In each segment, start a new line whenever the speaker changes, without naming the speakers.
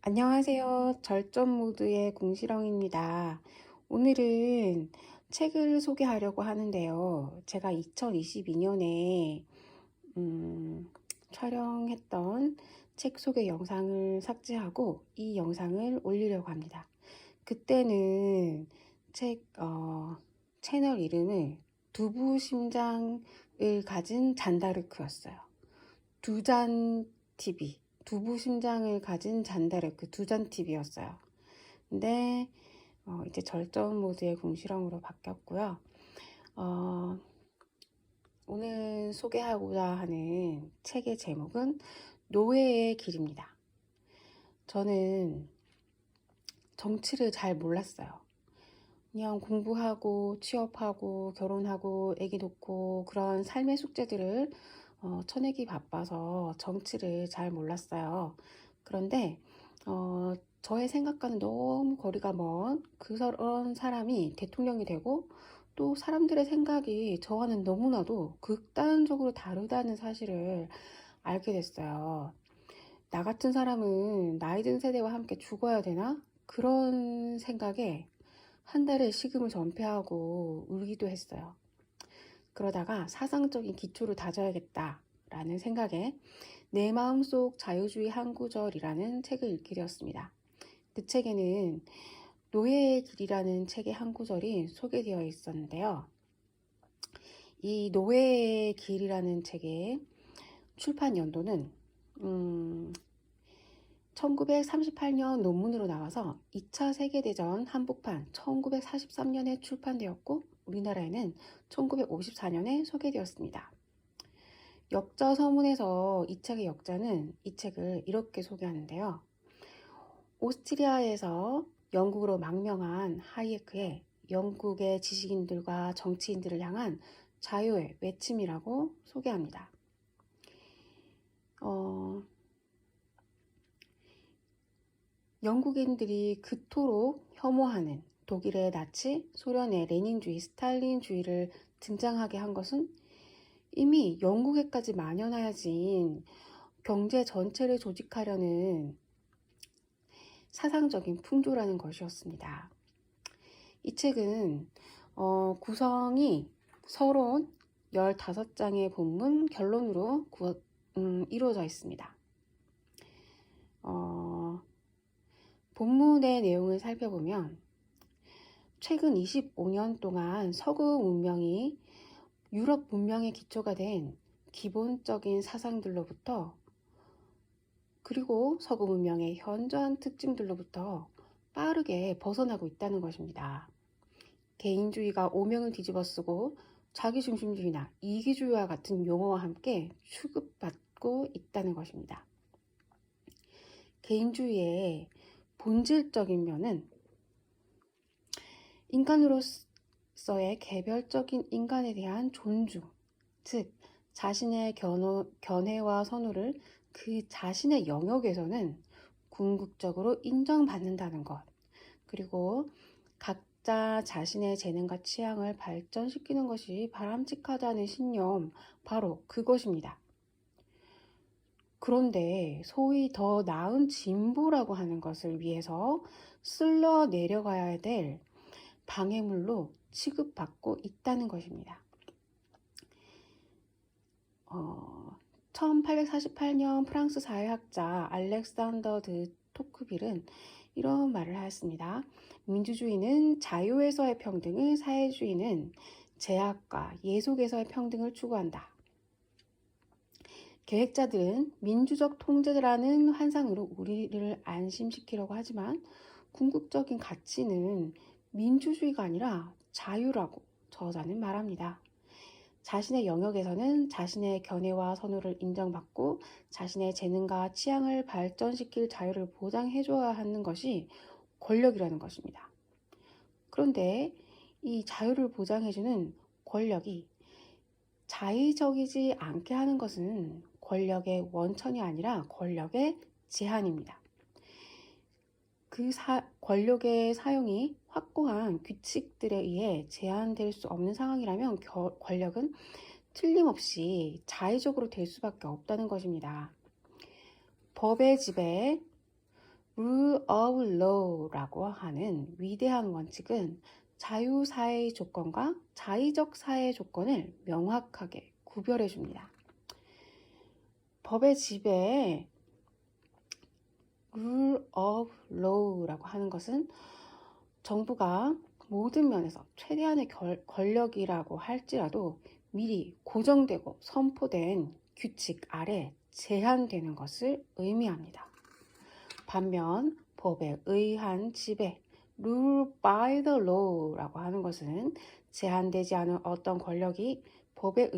안녕하세요. 절전 모드의 궁시렁입니다. 오늘은 책을 소개하려고 하는데요. 제가 2022년에 촬영했던 책 소개 영상을 삭제하고 이 영상을 올리려고 합니다. 그때는 책 채널 이름을 두부심장을 가진 잔다르크였어요. 두잔 TV, 두부심장을 가진 잔다르크 두잔 TV였어요. 근데 이제 절전 모드의 궁시렁으로 바뀌었고요. 어, 오늘 소개하고자 하는 책의 제목은 노예의 길입니다. 저는 정치를 잘 몰랐어요. 그냥 공부하고 취업하고 결혼하고 아기 놓고 그런 삶의 숙제들을 쳐내기 바빠서 정치를 잘 몰랐어요. 그런데 저의 생각과는 너무 거리가 먼 그런 사람이 대통령이 되고 또 사람들의 생각이 저와는 너무나도 극단적으로 다르다는 사실을 알게 됐어요. 나 같은 사람은 나이 든 세대와 함께 죽어야 되나? 그런 생각에 한 달에 식음을 전폐하고 울기도 했어요. 그러다가 사상적인 기초를 다져야겠다라는 생각에 내 마음속 자유주의 한 구절이라는 책을 읽게 되었습니다. 그 책에는 노예의 길이라는 책의 한 구절이 소개되어 있었는데요. 이 노예의 길이라는 책의 출판 연도는 1938년 논문으로 나와서 2차 세계대전 한복판 1943년에 출판되었고 우리나라에는 1954년에 소개되었습니다. 역자 서문에서 이 책의 역자는 이 책을 이렇게 소개하는데요. 오스트리아에서 영국으로 망명한 하이에크의 영국의 지식인들과 정치인들을 향한 자유의 외침이라고 소개합니다. 영국인들이 그토록 혐오하는 독일의 나치, 소련의 레닌주의, 스탈린주의를 등장하게 한 것은 이미 영국에까지 만연하여진 경제 전체를 조직하려는 사상적인 풍조라는 것이었습니다. 이 책은 구성이 서론 15장의 본문 결론으로 이루어져 있습니다. 본문의 내용을 살펴보면 최근 25년 동안 서구 문명이 유럽 문명의 기초가 된 기본적인 사상들로부터 그리고 서구 문명의 현저한 특징들로부터 빠르게 벗어나고 있다는 것입니다. 개인주의가 오명을 뒤집어쓰고 자기중심주의나 이기주의와 같은 용어와 함께 취급받고 있다는 것입니다. 개인주의의 본질적인 면은 인간으로서의 개별적인 인간에 대한 존중, 즉 자신의 견해와 선호를 그 자신의 영역에서는 궁극적으로 인정받는다는 것, 그리고 각자 자신의 재능과 취향을 발전시키는 것이 바람직하다는 신념, 바로 그것입니다. 그런데 소위 더 나은 진보라고 하는 것을 위해서 쓸려 내려가야 될 방해물로 취급받고 있다는 것입니다. 1848년 프랑스 사회학자 알렉산더 드 토크빌은 이런 말을 하였습니다. 민주주의는 자유에서의 평등을, 사회주의는 제약과 예속에서의 평등을 추구한다. 계획자들은 민주적 통제라는 환상으로 우리를 안심시키려고 하지만 궁극적인 가치는 민주주의가 아니라 자유라고 저자는 말합니다. 자신의 영역에서는 자신의 견해와 선호를 인정받고 자신의 재능과 취향을 발전시킬 자유를 보장해줘야 하는 것이 권력이라는 것입니다. 그런데 이 자유를 보장해주는 권력이 자의적이지 않게 하는 것은 권력의 원천이 아니라 권력의 제한입니다. 권력의 사용이 확고한 규칙들에 의해 제한될 수 없는 상황이라면 권력은 틀림없이 자의적으로 될 수밖에 없다는 것입니다. 법의 지배, Rule of Law라고 하는 위대한 원칙은 자유사회의 조건과 자의적 사회의 조건을 명확하게 구별해 줍니다. 법의 지배에 Rule of Law라고 하는 것은 정부가 모든 면에서 최대한의 권력이라고 할지라도 미리 고정되고 선포된 규칙 아래 제한되는 것을 의미합니다. 반면 법에 의한 지배, rule by the law라고 하는 것은 제한되지 않은 어떤 권력이 법에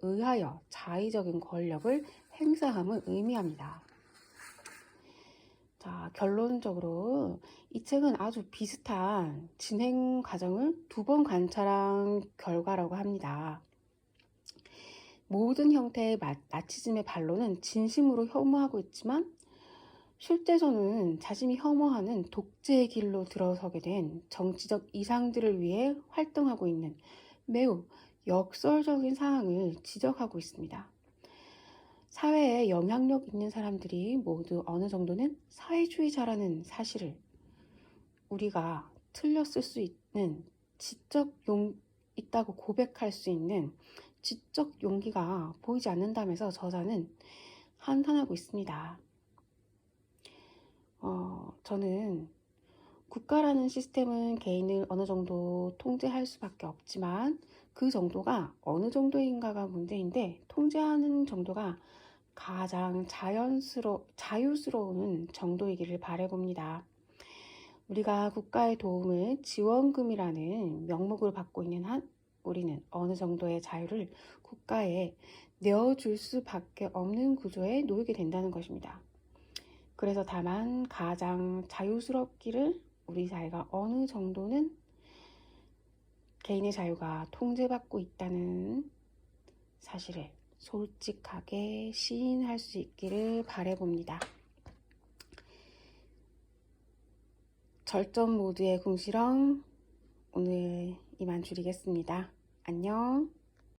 의하여 자의적인 권력을 행사함을 의미합니다. 자, 결론적으로 이 책은 아주 비슷한 진행 과정을 2번 관찰한 결과라고 합니다. 모든 형태의 나치즘의 반론은 진심으로 혐오하고 있지만 실제로는 자신이 혐오하는 독재의 길로 들어서게 된 정치적 이상들을 위해 활동하고 있는 매우 역설적인 사항을 지적하고 있습니다. 사회에 영향력 있는 사람들이 모두 어느 정도는 사회주의자라는 사실을 우리가 틀렸을 수 있는 있다고 고백할 수 있는 지적 용기가 보이지 않는다면서 저자는 한탄하고 있습니다. 저는 국가라는 시스템은 개인을 어느 정도 통제할 수밖에 없지만 그 정도가 어느 정도인가가 문제인데 통제하는 정도가 가장 자유스러운 정도이기를 바라봅니다. 우리가 국가의 도움을 지원금이라는 명목으로 받고 있는 한 우리는 어느 정도의 자유를 국가에 내어줄 수밖에 없는 구조에 놓이게 된다는 것입니다. 그래서 다만 가장 자유스럽기를 우리 사회가 어느 정도는 개인의 자유가 통제받고 있다는 사실을 솔직하게 시인할 수 있기를 바라봅니다. 절전 모드의 궁시렁 오늘 이만 줄이겠습니다. 안녕.